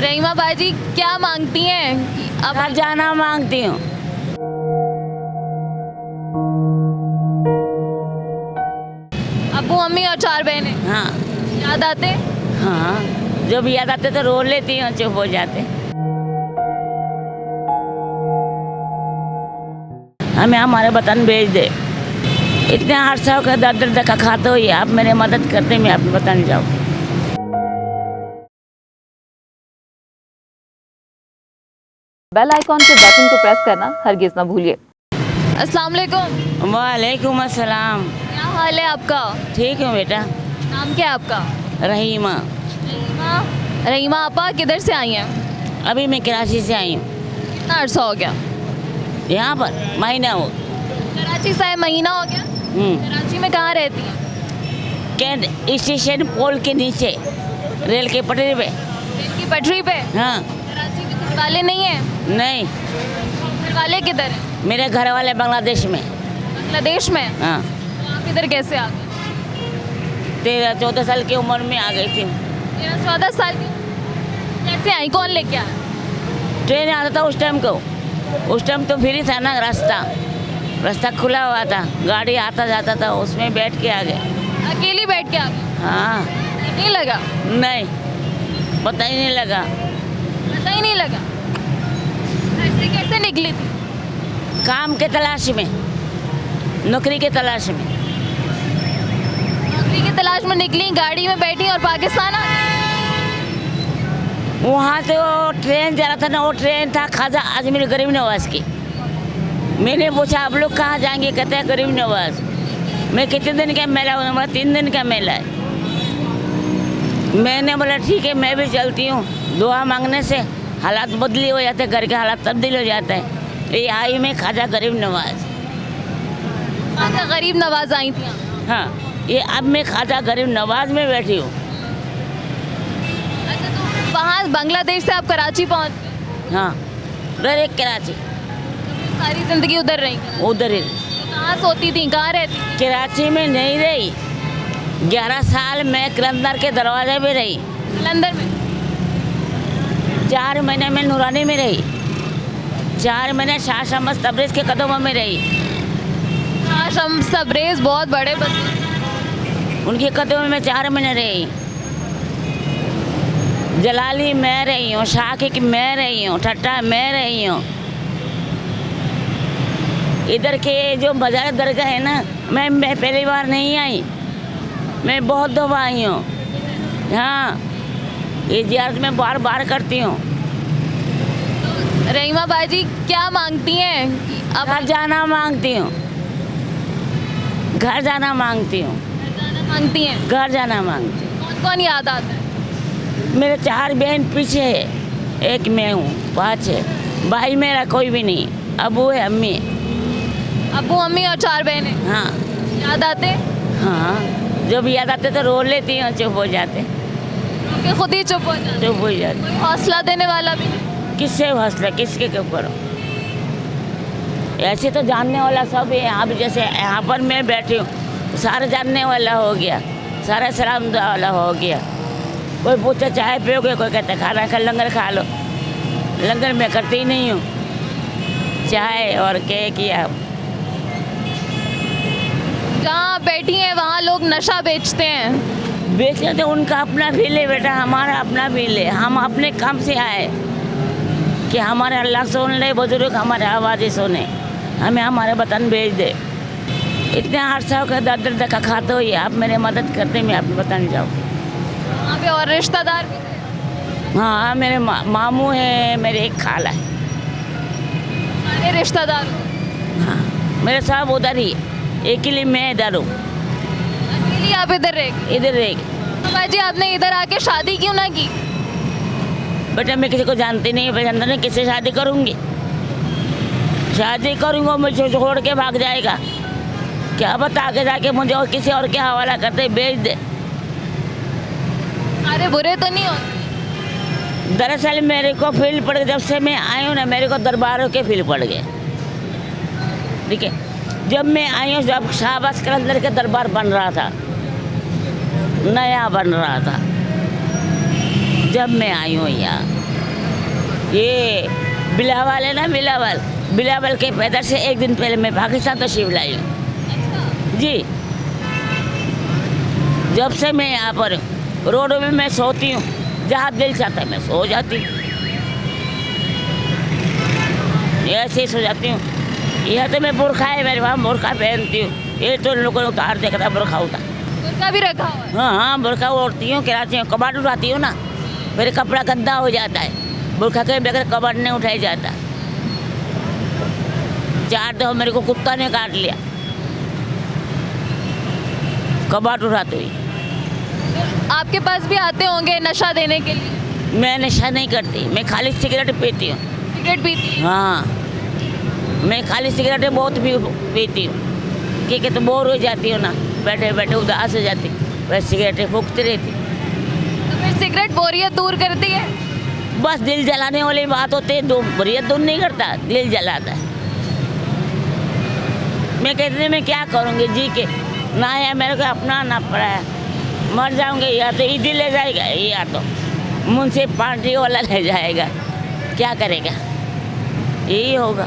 रहीमा बाजी क्या मांगती हैं? अब घर जाना मांगती हूँ। अब्बू मम्मी और 4 बहनें हाँ याद आते? हाँ, जो भी याद आते तो रो लेती हूँ, चुप हो जाते। हमें हमारे वतन भेज दे। इतने 800 का दर धक्का खाते हुए आप मेरे मदद करते, मैं अपने वतन जाऊँ। बेल आइकॉन के बटन को प्रेस करना हरगिज ना भूलिए। अस्सलाम वालेकुम। वालेकुम अस्सलाम। क्या हाल है आपका? ठीक हूँ बेटा। नाम क्या है आपका? रहीमा। रहीमा आपा किधर से आई हैं? अभी मैं कराची से आई हूँ। कितना अरसा हो गया? यहाँ पर महीना हो। कराची से आए महीना हो गया। कराची में कहाँ रहती हैं? कैंट स्टेशन पोल के नीचे रेल के पटरी पे। रेल की पटरी पे? हाँ। कराची में घर वाले नहीं हैं? नहीं, घर वाले किधर हैं? मेरे घर वाले बांग्लादेश में। बांग्लादेश में? हाँ। तो आप इधर कैसे आ गए? 13-14 साल की उम्र में आ गई थी। 13-14 साल की? कैसे आई? कौन लेके आया? ट्रेन आता था उस टाइम को। उस टाइम तो फ्री था ना, रास्ता खुला हुआ था, गाड़ी आता जाता था, उसमें बैठ के आ गए। अकेली बैठ के आ गए? हाँ। नहीं लगा? नहीं, पता ही नहीं लगा। पता ही नहीं लगा? ऐसे कैसे निकली थी? काम के तलाश में, नौकरी के तलाश में। नौकरी की तलाश में निकली, गाड़ी में बैठी और पाकिस्तान आ गई? वहाँ से वो ट्रेन जा रहा था ना, वो ट्रेन था ख्वाजा आजमीर गरीब नवाज की। मैंने पूछा आप लोग कहाँ जाएंगे? कहते हैं गरीब नवाज। मैं कितने दिन का मेला होने वाला? 3 दिन का मेला है। मैंने बोला ठीक है, मैं भी चलती हूँ। दुआ मांगने से हालात बदली हो जाते, घर के हालात तब्दील हो जाते हैं। ये आई मैं ख्वाजा गरीब नवाज। ख्वाजा गरीब नवाज आई थी? हाँ, ये अब मैं ख्वाजा गरीब नवाज में बैठी हूँ। अच्छा, तो वहाँ बांग्लादेश से आप कराची पहुँच गए? हाँ, डायरेक्ट कराची। सारी जिंदगी उधर रही? उधर ही तो कहाँ सोती थी, कहाँ रहती थी? कराची में नहीं रही। 11 साल मैं कलंदर के दरवाजे पे रही। कलंदर में? 4 महीने में नूरानी में रही। 4 महीने शाह शमस तबरेज के कदमों में रही। शम्स तबरेज बहुत बड़े बंदे। उनके कदमों में 4 महीने रही। जलाली मैं रही हूँ, शाकिक मैं रही हूँ, ठट्टा मैं रही हूँ। इधर के जो बाजार दरगाह है ना, मैं पहली बार नहीं आई, मैं बहुत दफ़ा आई हूँ। हाँ, ये जियारत में बार बार करती हूँ। रहीमा बाजी क्या मांगती हैं? अब घर जाना मांगती हूँ। घर जाना मांगती हूँ। जाना मांगती हैं? घर जाना मांगती हूँ। कौन कौन याद आता है? मेरे 4 बहन पीछे है, एक मैं हूँ, 5 है। भाई मेरा कोई भी नहीं, अबू है, अम्मी। अब्बू मम्मी और 4 बहनें हाँ। याद आते? हाँ, जो भी याद आते तो रो लेती हूँ, चुप हो जाते। कि खुद ही चुप हो जाते? चुप हो जाते। कोई हौसला देने वाला भी नहीं? किससे हौसला, किसके ऊपर? ऐसे तो जानने वाला सब है। यहाँ भी जैसे यहाँ पर मैं बैठी हूँ, सारा जानने वाला हो गया, सारा सलाम वाला हो गया। कोई पूछे चाय पियोगे, कोई कहता खाना खा, लंगर खा लो। लंगर मैं करती ही नहीं हूँ, चाय और केक या। जहाँ बैठी हैं वहाँ लोग नशा बेचते हैं। बेचते तो उनका अपना फील है बेटा, हमारा अपना फील है। हम अपने काम से आए कि हमारे अल्लाह सुन ले, बुजुर्ग हमारे आवाज़ें सुने, हमें हमारे वतन भेज दे। इतने 800 का दर धक्का खाते हुए आप मेरे मदद करते, मैं अपने वतन जाऊँ। वहाँ पे और रिश्तेदार भी थे? हाँ, मेरे मामू है, मेरे एक खाला है। सारे रिश्तेदार? हाँ, मेरे सब उधर ही, एक के लिए मैं इधर हूँ। अकेली आप इधर रह गई? इधर रहेगी। बाजी आपने इधर आके शादी क्यों ना की? बेटा मैं किसी को जानती नहीं, पहचानता नहीं, किससे शादी करूँगी? शादी करूँगा मुझे छोड़ के भाग जाएगा, क्या पता आगे जाके मुझे और किसी और के हवाला करते बेच दे। सारे बुरे तो नहीं होते? दरअसल मेरे को फील पड़ गया, जब से मैं आई हूँ ना, मेरे को दरबारों के फील पड़ गए। ठीक है, जब मैं आई हूँ, जब शाहबाज कलंदर के दरबार बन रहा था, नया बन रहा था, जब मैं आई हूँ यहाँ ये बिलावल है ना, बिलावल के पैदल से एक दिन पहले मैं पाकिस्तान तशरीफ लाई हूँ जी। जब से मैं यहाँ पर रोडों में मैं सोती हूँ, जहाँ दिल चाहता है मैं सो जाती हूँ, ऐसे ही सो जाती हूँ। यह तो मैं बुरखा है मेरे वहाँ, बुरखा पहनती हूँ। ये तो लोगों ने उतार देखा बुरखा होता। बुर्का भी रखा हुआ है। हाँ, बुरखा ओढ़ती हूँ, कराती हूँ, कबाड़ उठाती हूँ ना, मेरे कपड़ा गंदा हो जाता है। बुरखा के बगैर कबाड़ नहीं उठाया जाता। 4 दफा मेरे को कुत्ता ने काट लिया कबाड़ उठाते हुई। आपके पास भी आते होंगे नशा देने के लिए? मैं नशा नहीं करती, मैं खाली सिगरेट पीती हूँ। सिगरेट पीती हैं? हाँ, मैं खाली सिगरेट बहुत भी पीती हूँ, क्योंकि तो बोर हो जाती हूँ ना, बैठे बैठे उदास हो जाती, बस सिगरेटें फूकती रहती। तो फिर सिगरेट बोरियत दूर करती है? बस दिल जलाने वाली बात होती है, बोरियत दूर नहीं करता, दिल जलाता है। मैं कहती मैं क्या करूँगी जी के, ना है मेरे को अपना ना पड़ा है, मर जाऊँगी या तो ईदी ले जाएगा या तो मुझसे पार्टी वाला ले जाएगा, क्या करेगा, यही होगा।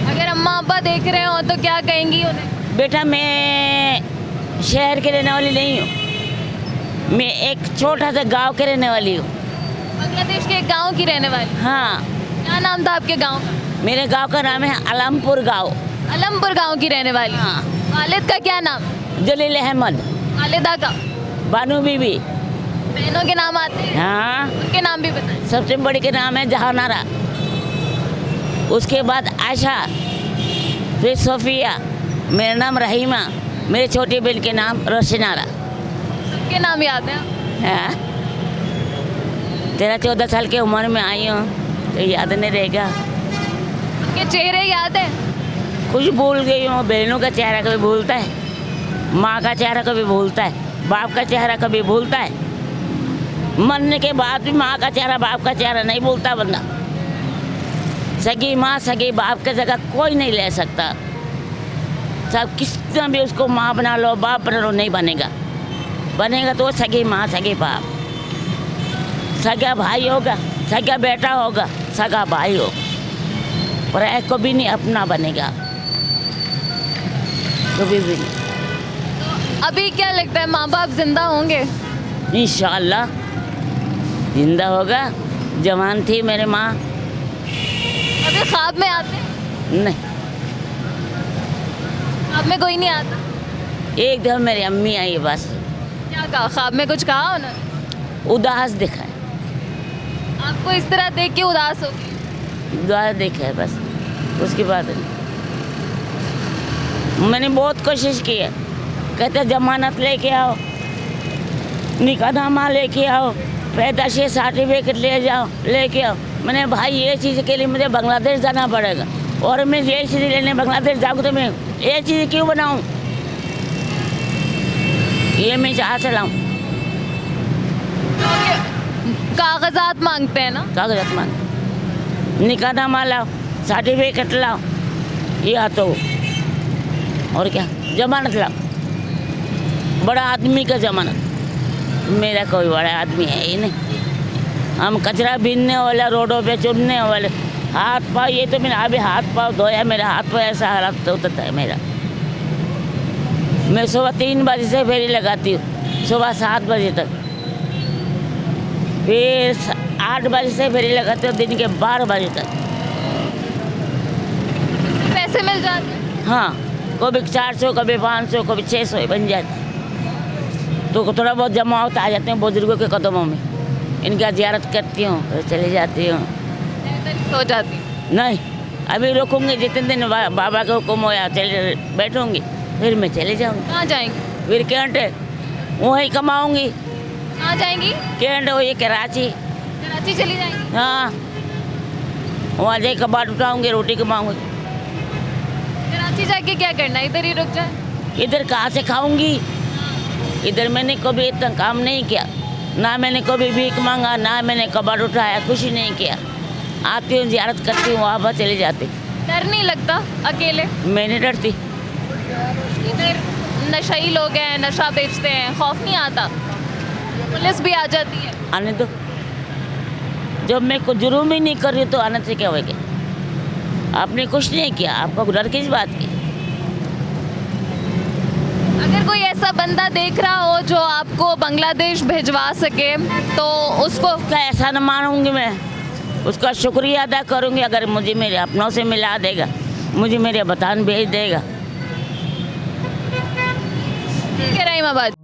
अगर अम्मा अब्बा देख रहे हो तो क्या कहेंगी उन्हें? बेटा मैं शहर के रहने वाली नहीं हूँ, मैं एक छोटा सा गांव के रहने वाली हूँ। बांग्लादेश के एक गांव की रहने वाली? हाँ। क्या नाम था आपके गांव का? मेरे गांव का नाम है अलमपुर गांव। अलमपुर गांव की रहने वाली? हाँ। वालिद का क्या नाम? जलील अहमद। वालिदा का? बानू बीबी। बहनों के नाम आते हैं? हाँ। उनके नाम भी बताएं। सबसे बड़ी के नाम है जहानारा, उसके बाद आशा, फिर सोफिया, मेरा नाम रहीमा, मेरी छोटी बहन के नाम रोशनारा। सबके नाम याद है? हाँ, 13-14 साल की उम्र में आई हूँ तो याद नहीं रहेगा। उनके चेहरे याद है? कुछ भूल गई हूँ, बहनों का चेहरा कभी भूलता है, माँ का चेहरा कभी भूलता है, बाप का चेहरा कभी भूलता है। मरने के बाद भी माँ का चेहरा बाप का चेहरा नहीं भूलता बंदा। सगी माँ सगी बाप की जगह कोई नहीं ले सकता। सब कितना भी उसको माँ बना लो बाप बना लो, नहीं बनेगा। बनेगा तो सगी माँ सगी बाप, सगा भाई होगा, सगा बेटा होगा, सगा भाई हो, पर एक को भी नहीं अपना बनेगा, कभी भी नहीं। तो अभी क्या लगता है माँ बाप जिंदा होंगे? इंशाअल्लाह जिंदा होगा। जवान थी मेरे माँ। अभी ख्वाब में आते हैं? नहीं, ख्वाब में कोई नहीं आता? एक दफा मेरी अम्मी आई बस, क्या कहा ख्वाब में? कुछ कहा उन्होंने? उदास दिखा है, आपको इस तरह देख के उदास हो गई? उदास दिखा है बस, उसकी बात नहीं। मैंने बहुत कोशिश की है, कहते जमानत लेके आओ, निकाहनामा लेके आओ, पैदाशी सर्टिफिकेट ले जाओ, लेके आओ। मैंने भाई ये चीज़ के लिए मुझे बांग्लादेश जाना पड़ेगा, और मैं ये चीज़ लेने बांग्लादेश जाऊँ तो मैं ये चीज़ क्यों बनाऊँ, ये मैं चाह से लाऊँ। कागजात मांगते हैं ना? कागजात मांग, निकाहनामा लाओ, सर्टिफिकेट लाओ, या तो और क्या जमानत लाओ, बड़ा आदमी का जमानत। मेरा कोई बड़ा आदमी है ही नहीं, हम कचरा बीनने वाला, रोडों पे चुनने वाले, हाथ पाँव, ये तो मैंने अभी हाथ पाँव धोया, मेरा हाथ पाँव ऐसा हालत होता है मेरा। मैं सुबह 3 बजे से फेरी लगाती हूँ, सुबह 7 बजे तक, फिर 8 बजे से फेरी लगाती हूँ दिन के 12 बजे तक। पैसे मिल जाते हैं? हाँ, कभी 400, कभी 500, कभी 600 बन जाते, तो थोड़ा बहुत जमा होता आ जाते हैं बुजुर्गों के कदमों में, इनका ज़ियारत करती हूँ, फिर चली जाती हूँ। सो जाती? नहीं, अभी रुकूंगी जितने दिन बाबा का हुक्म होया चले बैठूंगी, फिर मैं चले जाऊँगी। कहाँ जाएंगी? फिर कैंट वहीं कमाऊँगी। कहाँ जाएंगी? कैंट वही कराची। कराची चली जाएंगी? हाँ, वहाँ जाके कबाड़ उठाऊँगी, रोटी कमाऊँगी। कराची जाके क्या करना, इधर ही रुक जाए? इधर कहाँ से खाऊँगी, इधर मैंने कभी इतना काम नहीं किया, ना मैंने कभी भीख मांगा, ना मैंने कबाड़ उठाया, कुछ ही नहीं किया। आती हूँ, ज़ियारत करती हूँ, वापस चली जाती। डर नहीं लगता अकेले? मैं नहीं डरती। इधर नशाई लोग हैं, नशा बेचते हैं, खौफ नहीं आता? पुलिस भी आ जाती है? आने दो, जब मैं कुछ जुर्म ही नहीं कर रही तो आने से क्या होगा? आपने कुछ नहीं किया, आपको डर किस बात की? अगर कोई ऐसा बंदा देख रहा हो जो आपको बांग्लादेश भिजवा सके तो उसको उसका एहसान मानूंगी मैं, उसका शुक्रिया अदा करूंगी अगर मुझे मेरे अपनों से मिला देगा, मुझे मेरे वतन भेज देगा। ठीक है रहीमाबाद।